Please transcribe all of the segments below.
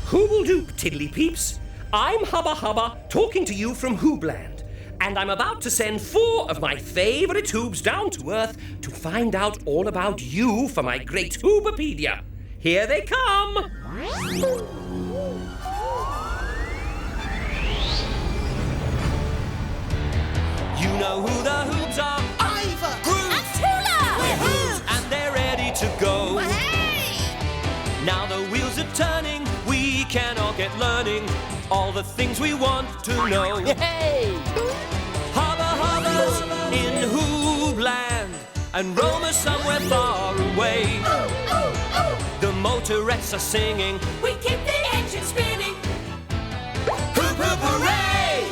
Hooble-doop, tiddly peeps. I'm Hubba Hubba, talking to you from Hoobland. And I'm about to send 4 of my favourite Hoobs down to Earth to find out all about you for my great Hoobapedia. Here they come! You know who the Hoobs are? Iver! Groove! And Tula! We're Hoobs! And they're ready to go. Well, hey! Now the wheels are turning, we can all get learning all the things we want to know. Hey! Hubba Hubba's in Hoobland, and Roma somewhere far away. The motorettes are singing, We keep the engine spinning. hoop hoop hooray!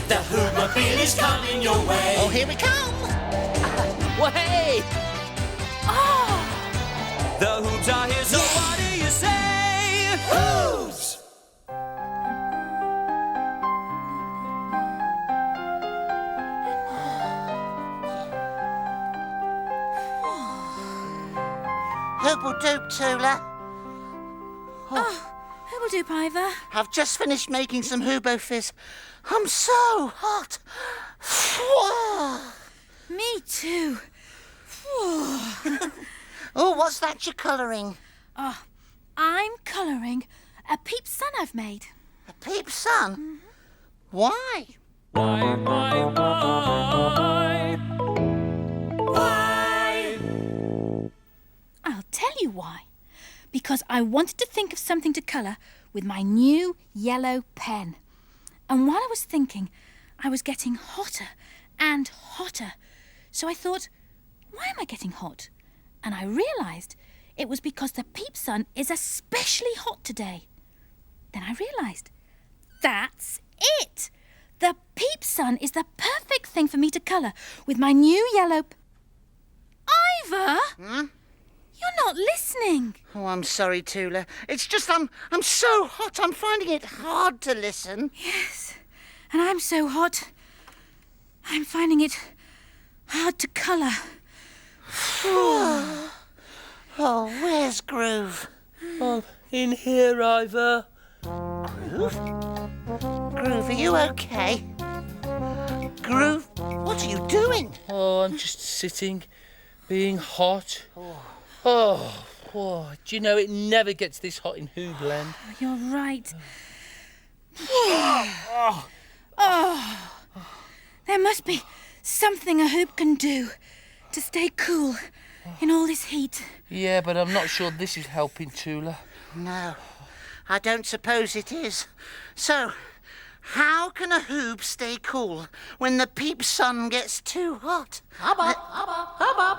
The Hoobmobile is coming your way. Oh, here we come! Well, hey! The Hoobs are here, so what do you say? Hoobs! Hooble-doop, Tula. Hooble-doop, Iver. I've just finished making some Hoobo fizz. I'm so hot. Me too. Oh, what's that you're colouring? I'm colouring a Peep sun I've made. A Peep sun? Why? Why? I'll tell you why. Because I wanted to think of something to colour with my new yellow pen. And while I was thinking, I was getting hotter and hotter. So I thought, why am I getting hot? And I realised it was because the Peep sun is especially hot today. Then I realised, that's it! The Peep sun is the perfect thing for me to colour with my new yellow... Iver! You're not listening. Oh, I'm sorry, Tula. It's just I'm so hot. I'm finding it hard to listen. Yes, and I'm so hot. I'm finding it hard to colour. Oh, where's Groove? Oh, in here, Iver. Groove? Groove, are you okay? Groove, what are you doing? Oh, I'm just sitting, being hot. Oh, do you know it never gets this hot in Hoobland? You're right. There must be something a hoop can do to stay cool in all this heat. Yeah, but I'm not sure this is helping, Tula. No, I don't suppose it is. So, how can a Hoob stay cool when the Peep sun gets too hot? Hubba, hubba, hubba,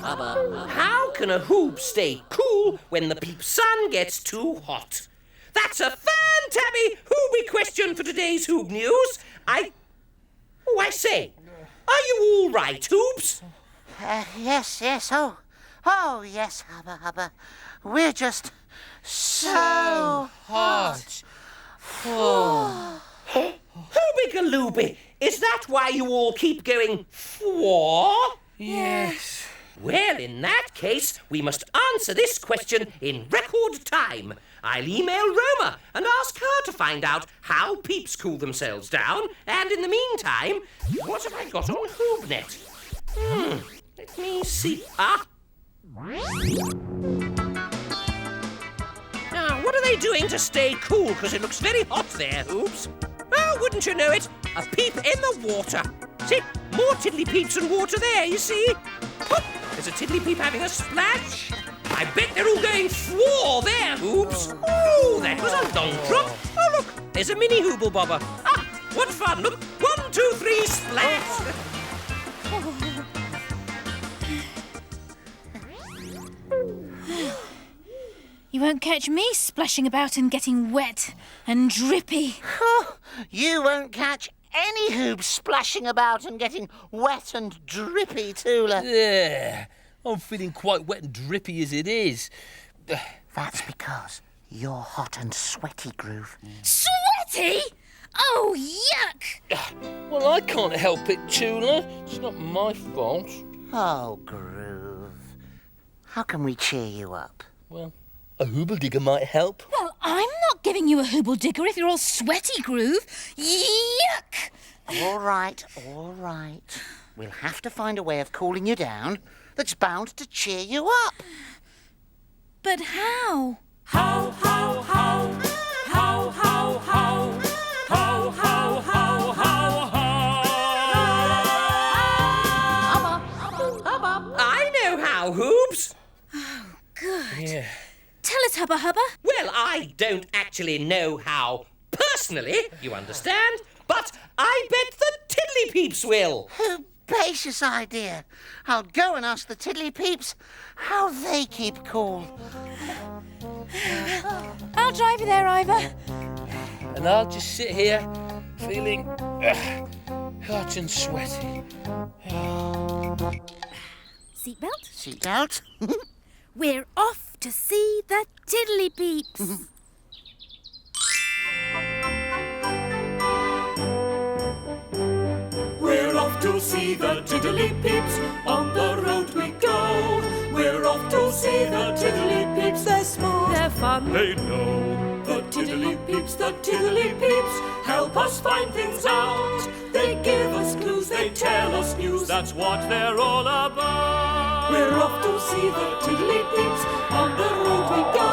hubba, hubba. How can a Hoob stay cool when the Peep sun gets too hot? That's a fan-tabby Hooby question for today's Hoob News. I say, are you all right, Hoobs? Yes. Oh, yes, Hubba Hubba. We're just so hot. Hooby-galooby, is that why you all keep going, "Fwa"? Yes. Well, in that case, we must answer this question in record time. I'll email Roma and ask her to find out how peeps cool themselves down. And in the meantime, what have I got on HoobNet? Let me see. Now, what are they doing to stay cool? Because it looks very hot there, Hoobs. Oh, wouldn't you know it? A peep in the water. See, more tiddly peeps and water there, you see? Oh, there's a tiddly peep having a splash. I bet they're all going "Fwa" there, Hoobs. Oh, that was a long drop. Oh, look, there's a mini Hooble bobber. What fun. Look, 1, 2, 3, splash. You won't catch me splashing about and getting wet and drippy. You won't catch any Hoob splashing about and getting wet and drippy, Tula. Yeah, I'm feeling quite wet and drippy as it is. That's because you're hot and sweaty, Groove. Sweaty? Oh, yuck! Well, I can't help it, Tula. It's not my fault. Oh, Groove. How can we cheer you up? Well, a hooble digger might help. Well, I'm not giving you a hooble digger if you're all sweaty, Groove. Yuck! All right, all right. We'll have to find a way of cooling you down that's bound to cheer you up. But how? How, how, how, how, how, how, how, how, how, how, I know how, Hoobs. Good. Yeah. Tell us, Hubba Hubba. Well, I don't actually know how personally, you understand, but I bet the Tiddly Peeps will. Herbaceous idea. I'll go and ask the Tiddly Peeps how they keep cool. I'll drive you there, Iver. And I'll just sit here feeling hot and sweaty. Seatbelt. Seatbelt. We're off to see the Tiddly Peeps. We're off to see the Tiddly Peeps, on the road we go. We're off to see the Tiddly Peeps, they're smart, they're fun, they know. The Tiddly Peeps, help us find things out. They give us clues, they tell us news, that's what they're all about. We're off to see the Tiddly Peeps, on the road we go.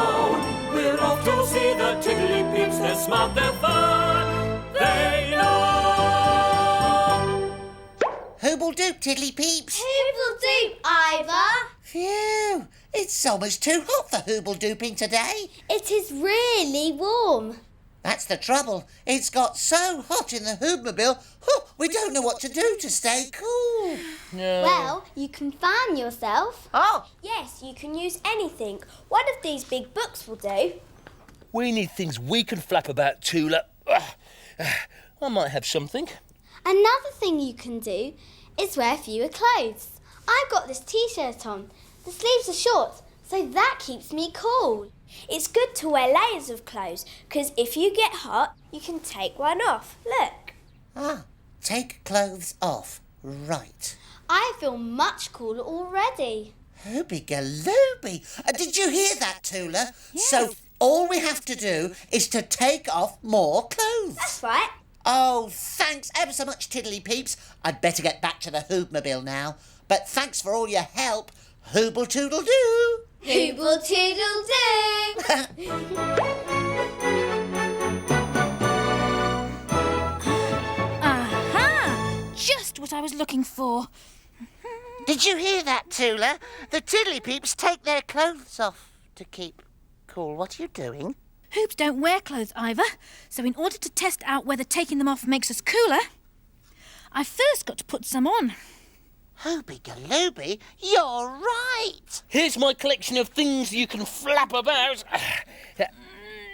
We're off to see the Tiddly Peeps, they're smart, they're fun, they know. Hooble doop, Tiddly Peeps. Hooble doop, Iver. Phew, it's almost too hot for hooble dooping today. It is really warm. That's the trouble. It's got so hot in the Hoobmobile, we don't know what to do to stay cool. No. Well, you can fan yourself. Oh, Yes, you can use anything. One of these big books will do. We need things we can flap about, Tula. I might have something. Another thing you can do is wear fewer clothes. I've got this t-shirt on. The sleeves are short, so that keeps me cool. It's good to wear layers of clothes, because if you get hot, you can take one off. Look. take clothes off. Right. I feel much cooler already. Hooby-galooby. Did you hear that, Tula? Yes. So all we have to do is to take off more clothes. That's right. Oh, thanks ever so much, Tiddly Peeps. I'd better get back to the Hoobmobile now. But thanks for all your help. Hooble toodle doo. Hooble toodle doo. Aha! Just what I was looking for. Did you hear that, Tula? The Tiddly Peeps take their clothes off to keep cool. What are you doing? Hoobs don't wear clothes, Iver, so in order to test out whether taking them off makes us cooler, I first got to put some on. Hooby-galooby, you're right. Here's my collection of things you can flap about.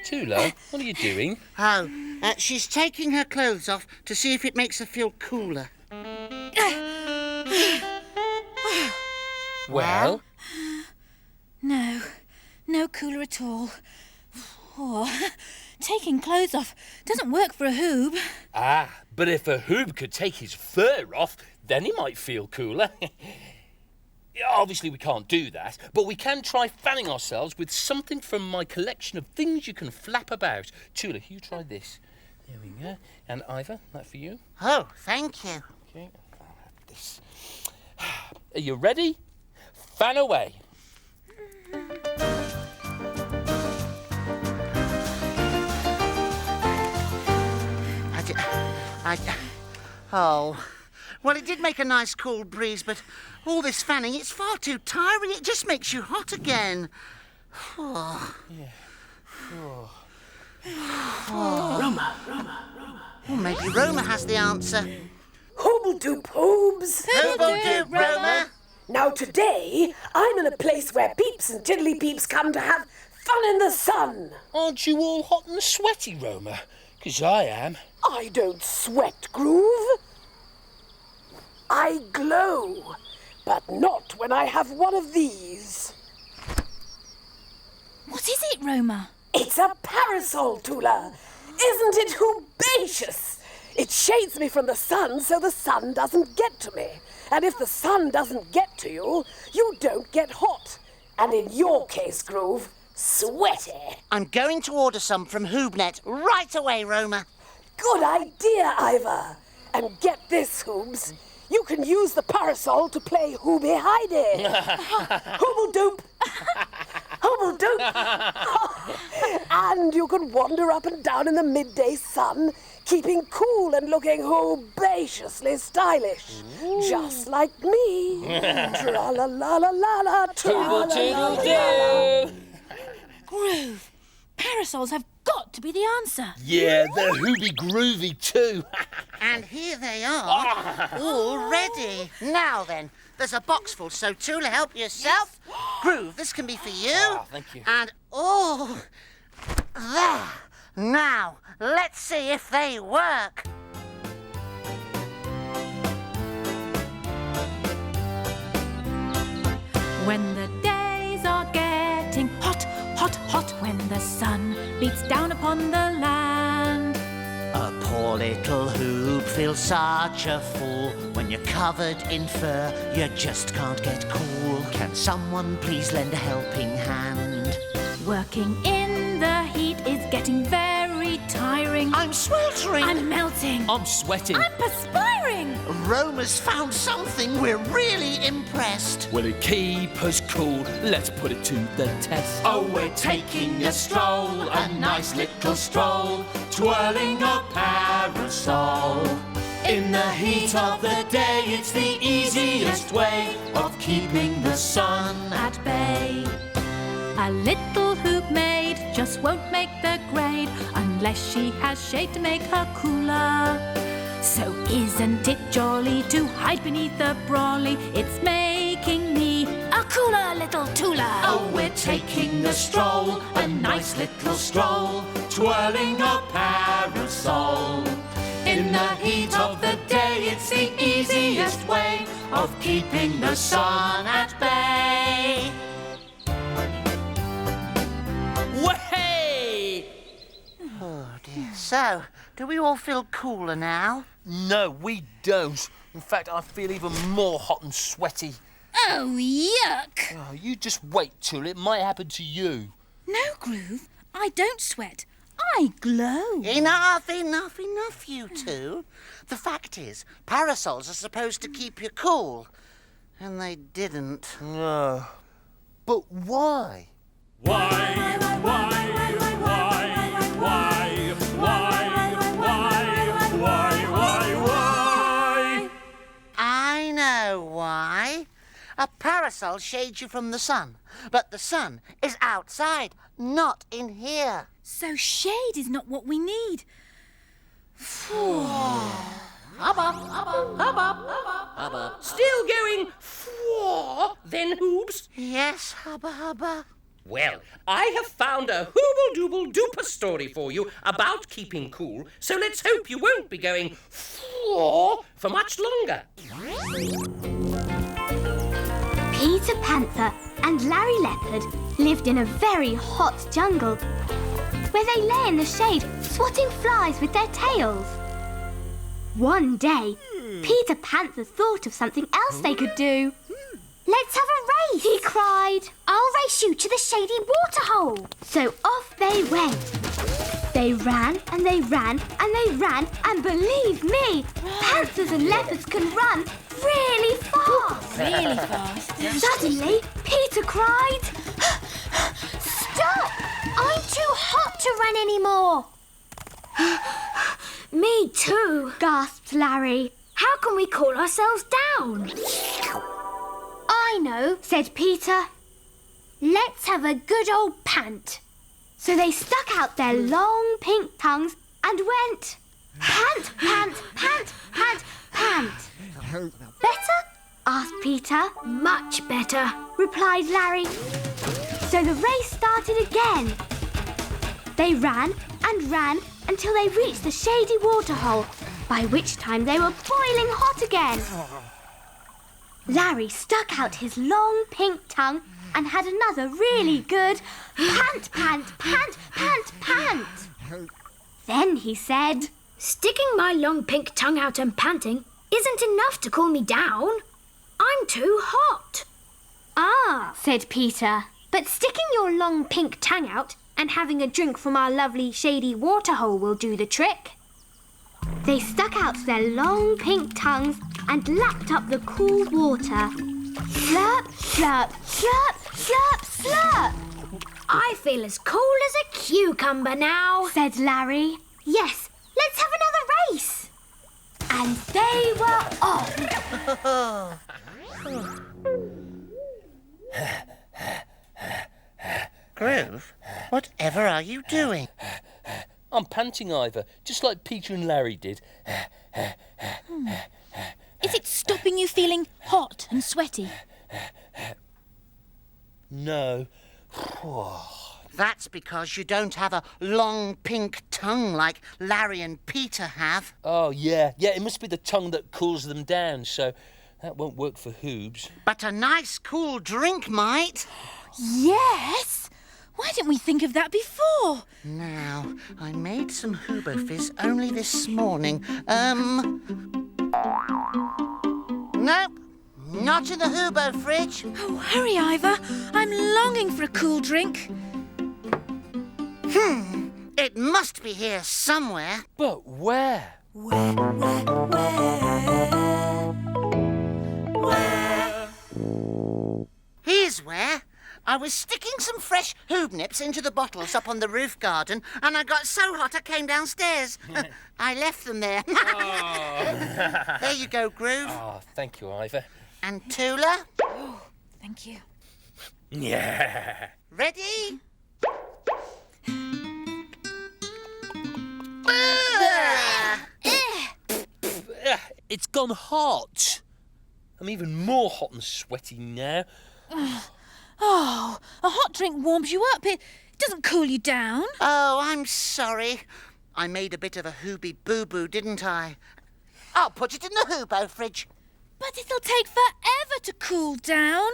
Tula, what are you doing? Oh, she's taking her clothes off to see if it makes her feel cooler. Well? No cooler at all. Oh, taking clothes off doesn't work for a Hoob. Ah, but if a Hoob could take his fur off, then he might feel cooler. Obviously, we can't do that, but we can try fanning ourselves with something from my collection of things you can flap about. Tula, you try this. There we go. And Iver, that for you. Oh, thank you. Okay, I'll have this. Are you ready? Fan away. Oh, well, it did make a nice cool breeze, but all this fanning, it's far too tiring. It just makes you hot again. Oh. Roma. Well, maybe Roma has the answer. Hoobledoop Hoobs. Hoobledoop, Roma. Now today, I'm in a place where Peeps and Tiddly Peeps come to have fun in the sun. Aren't you all hot and sweaty, Roma? 'Cause I am. I don't sweat, Groove. I glow, but not when I have one of these. What is it, Roma? It's a parasol, Tula. Isn't it hoobacious? It shades me from the sun so the sun doesn't get to me. And if the sun doesn't get to you, you don't get hot. And in your case, Groove, sweaty. I'm going to order some from Hoobnet right away, Roma. Good idea, Iver. And get this, Hoobs. You can use the parasol to play Hooby Hidey. Hooble Doop. Hooble Doop. And you can wander up and down in the midday sun, keeping cool and looking hoobaciously stylish. Ooh. Just like me. Tra-la-la-la-la-la, tra-la-la-la-la-la. Groove, parasols have got to be the answer. Yeah, they're hooby groovy too. And here they are, all ready. Now then, there's a box full, so Tula, help yourself. Yes. Groove, this can be for you. Oh, thank you. And, there. Now, let's see if they work. When the days are getting hot, hot, hot, when the sun beats down upon the land. A poor little Hoob feels such a fool. When you're covered in fur, you just can't get cool. Can someone please lend a helping hand? Working in the heat is getting very tiring. I'm sweltering. I'm melting. I'm sweating. I'm perspiring. Roma's found something. We're really impressed. Will it keep us cool? Let's put it to the test. Oh, we're taking a stroll, a nice little stroll, twirling a parasol. In the heat of the day, it's the easiest way of keeping the sun At bay. A little hoop maid just won't make the grade unless she has shade to make her cooler. So isn't it jolly to hide beneath the brolly? It's making me a cooler little Tula. Oh, we're taking a stroll, a nice little stroll, twirling a parasol. In the heat of the day, it's the easiest way of keeping the sun at bay. Way! Oh, dear. So, do we all feel cooler now? No, we don't. In fact, I feel even more hot and sweaty. Oh, yuck. Oh, you just wait, Tula. It might happen to you. No, Groove, I don't sweat. I glow. Enough, you two. The fact is, parasols are supposed to keep you cool. And they didn't. No. But why? Why? I know why. A parasol shades you from the sun, but the sun is outside, not in here. So shade is not what we need. Hubba. Still going for then, Hoobs? Yes, Hubba. Well, I have found a hooble-dooble-duper story for you about keeping cool, so let's hope you won't be going for much longer. Peter Panther and Larry Leopard lived in a very hot jungle where they lay in the shade swatting flies with their tails. One day, Peter Panther thought of something else they could do. "Let's have a race," he cried. "I'll race you to the shady waterhole." So off they went. They ran and they ran and they ran, and believe me, panthers and leopards can run really fast. Really fast. Suddenly, Peter cried, "Stop! I'm too hot to run anymore." "Me too," gasped Larry. "How can we cool ourselves down?" "I know," said Peter. "Let's have a good old pant." So they stuck out their long pink tongues and went pant, pant, pant, pant, pant. "Better?" asked Peter. "Much better," replied Larry. So the race started again. They ran and ran until they reached the shady waterhole, by which time they were boiling hot again. Larry stuck out his long pink tongue and had another really good pant, pant, pant, pant, pant. Then he said, "Sticking my long pink tongue out and panting isn't enough to cool me down. I'm too hot. Ah, said Peter. But sticking your long pink tongue out and having a drink from our lovely shady waterhole will do the trick. They stuck out their long pink tongues and lapped up the cool water. Slurp, slurp, slurp, slurp, slurp. I feel as cool as a cucumber now, said Larry. Yes, let's have another race. And they were off. Groove, whatever are you doing? I'm panting, Iver, just like Peter and Larry did. Is it stopping you feeling hot and sweaty? No. That's because you don't have a long pink tongue like Larry and Peter have. Oh, yeah, it must be the tongue that cools them down, so that won't work for Hoobs. But a nice cool drink might. Yes! Why didn't we think of that before? Now, I made some Hubba Fizz only this morning. Nope, not in the Hubba fridge. Oh, hurry, Iver. I'm longing for a cool drink. It must be here somewhere. But where? Where? Here's where. I was sticking some fresh hoob nips into the bottles up on the roof garden, and I got so hot I came downstairs. I left them there. There you go, Groove. Oh, thank you, Iver. And Tula. Oh, thank you. Yeah. Ready? It's gone hot. I'm even more hot and sweaty now. Oh, a hot drink warms you up. It doesn't cool you down. Oh, I'm sorry. I made a bit of a hooby boo-boo, didn't I? I'll put it in the Hubbo fridge. But it'll take forever to cool down.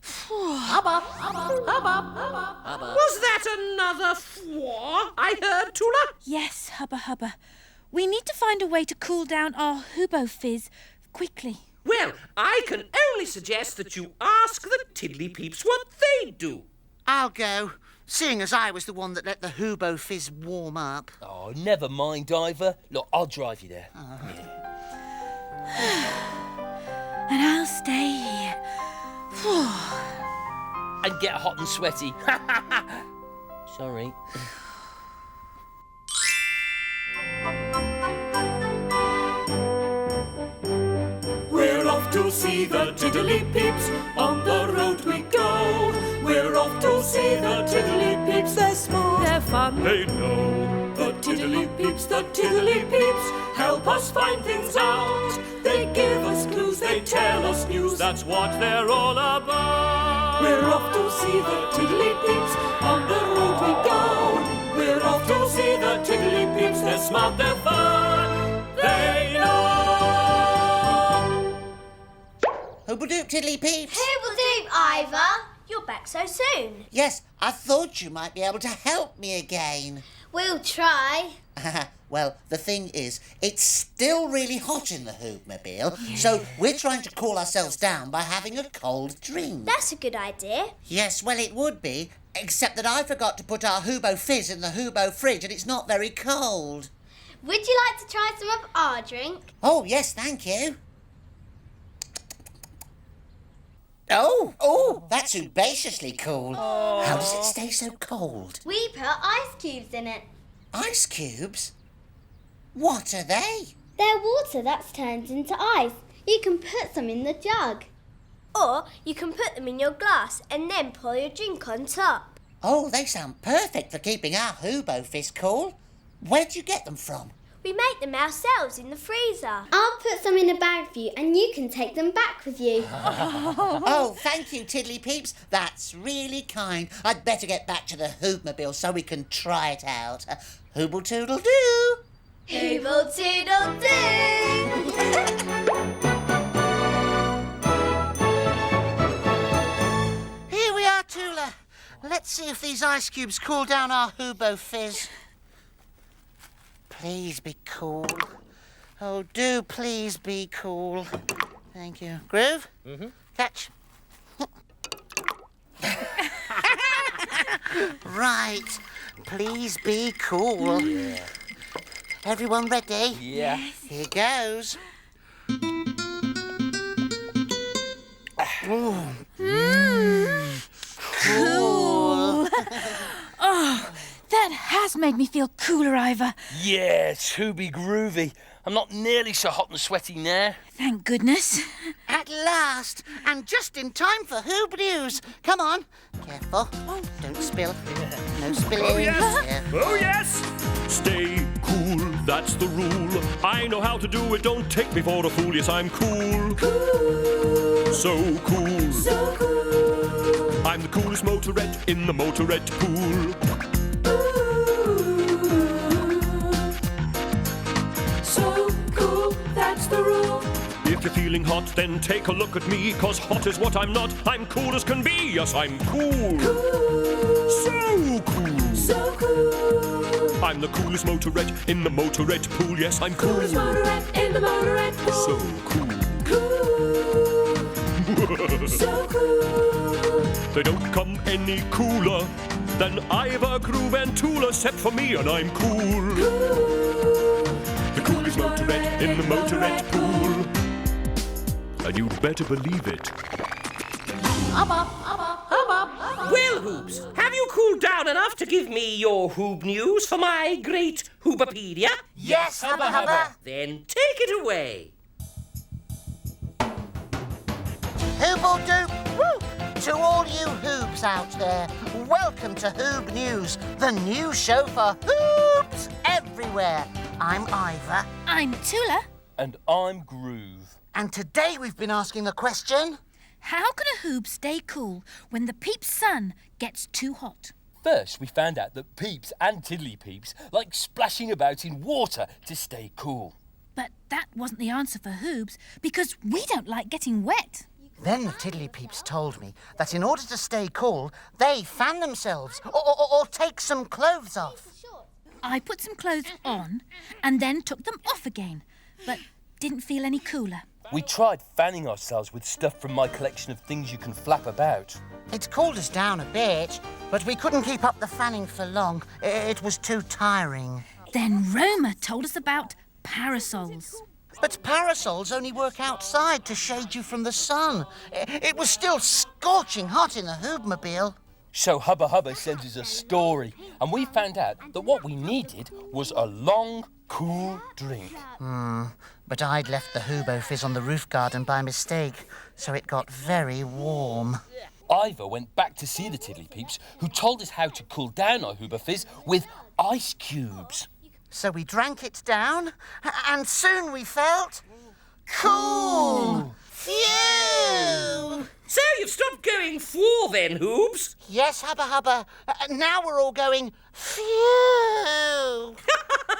Hubba, hubba, hubba, hubba, hubba. Was that another fwa I heard, Tula? Yes, Hubba Hubba. We need to find a way to cool down our Hubbo Fizz quickly. Well, I can only suggest that you ask the Tiddly Peeps what they do. I'll go, seeing as I was the one that let the Hubbo Fizz warm up. Oh, never mind, Iver. Look, I'll drive you there. And I'll stay here. And get hot and sweaty. Sorry. We're off to see the Tiddly Peeps, on the road we go. We're off to see the Tiddly Peeps, they're smart, they're fun, they know. The Tiddly Peeps, help us find things out. They give us clues, they tell us news, that's what they're all about. We're off to see the Tiddly Peeps, on the road we go. We're off to see the Tiddly Peeps, they're smart, they're fun, they know. Hubba-doop, Tiddly Peeps. Hubba-doop, Iver. You're back so soon. Yes, I thought you might be able to help me again. We'll try. Well, the thing is, it's still really hot in the Hoobmobile, so we're trying to cool ourselves down by having a cold drink. That's a good idea. Yes, well, it would be, except that I forgot to put our Hubbo Fizz in the Hubbo fridge and it's not very cold. Would you like to try some of our drink? Oh, yes, thank you. Oh, that's audaciously cool. How does it stay so cold? We put ice cubes in it. Ice cubes? What are they? They're water that's turned into ice. You can put some in the jug. Or you can put them in your glass and then pour your drink on top. Oh, they sound perfect for keeping our Hubbo Fizz cool. Where'd you get them from? We make them ourselves in the freezer. I'll put some in a bag for you and you can take them back with you. Oh, thank you, Tiddly Peeps. That's really kind. I'd better get back to the Hoobmobile so we can try it out. Hooble toodle doo. Hooble toodle doo. Here we are, Tula. Let's see if these ice cubes cool down our Hubbo Fizz. Please be cool. Oh, do please be cool. Thank you. Groove? Mm-hmm. Catch. Right. Please be cool. Yeah. Everyone ready? Yeah. Here goes. Cool. Oh, that has made me feel cooler, Iver. Yeah, it's Hooby groovy. I'm not nearly so hot and sweaty now. Thank goodness. At last, and just in time for Hoob News. Come on. Careful. Don't spill. No spilling. Oh, yes. Careful. Oh, yes. Stay cool, that's the rule. I know how to do it, don't take me for a fool. Yes, I'm cool. Cool. So cool. So cool. I'm the coolest motorette in the motorette pool. So cool, that's the rule. If you're feeling hot, then take a look at me, 'cause hot is what I'm not. I'm cool as can be. Yes, I'm cool. Cool. So cool. So cool. I'm the coolest motorette in the motorette pool. Yes, I'm cool. Coolest motorette in the motorette pool. So cool. Cool. So cool. They don't come any cooler than Iver, Groove and Tula, except for me, and I'm cool. Cool. The coolest motorette in the motorette pool. And you'd better believe it. Well, Hoobs, have you cooled down enough to give me your Hoob News for my great Hoobapedia? Yes, Hubba Hubba. Then take it away. Hooble doop whoop! To all you Hoobs out there, welcome to Hoob News, the new show for Hoobs everywhere. I'm Iver. I'm Tula. And I'm Groove. And today we've been asking the question... How can a Hoob stay cool when the Peep's sun gets too hot? First, we found out that Peeps and Tiddly Peeps like splashing about in water to stay cool. But that wasn't the answer for Hoobs, because we don't like getting wet. Then the Tiddly Peeps told me that in order to stay cool, they fan themselves or take some clothes off. I put some clothes on and then took them off again, but didn't feel any cooler. We tried fanning ourselves with stuff from my collection of things you can flap about. It cooled us down a bit, but we couldn't keep up the fanning for long. It was too tiring. Then Roma told us about parasols. But parasols only work outside to shade you from the sun. It was still scorching hot in the Hoobmobile. So Hubba Hubba sent us a story, and we found out that what we needed was a long, cool drink. But I'd left the Hoobo Fizz on the roof garden by mistake, so it got very warm. Iver went back to see the Tiddly Peeps, who told us how to cool down our Hooba Fizz with ice cubes. So we drank it down, and soon we felt... cool! Phew! So you've stopped going for then, Hoobs? Yes, Hubba Hubba. Now we're all going... phew!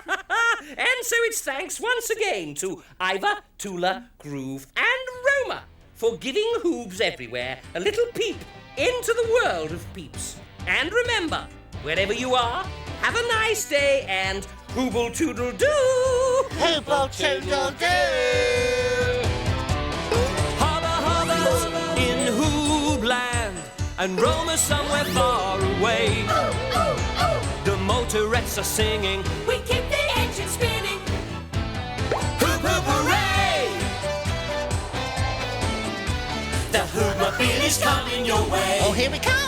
And so it's thanks once again to Iver, Tula, Groove and Roma for giving Hoobs everywhere a little peep into the world of peeps. And remember, wherever you are, have a nice day and Hooble Toodle Doo! Hooble Toodle Doo! Hubba Hubba's in Hoobland, and Roma somewhere far away. The motorettes are singing, we keep the engine spinning. Hoop hoop hooray! The Hoobmobile is coming your way. Oh, here we come!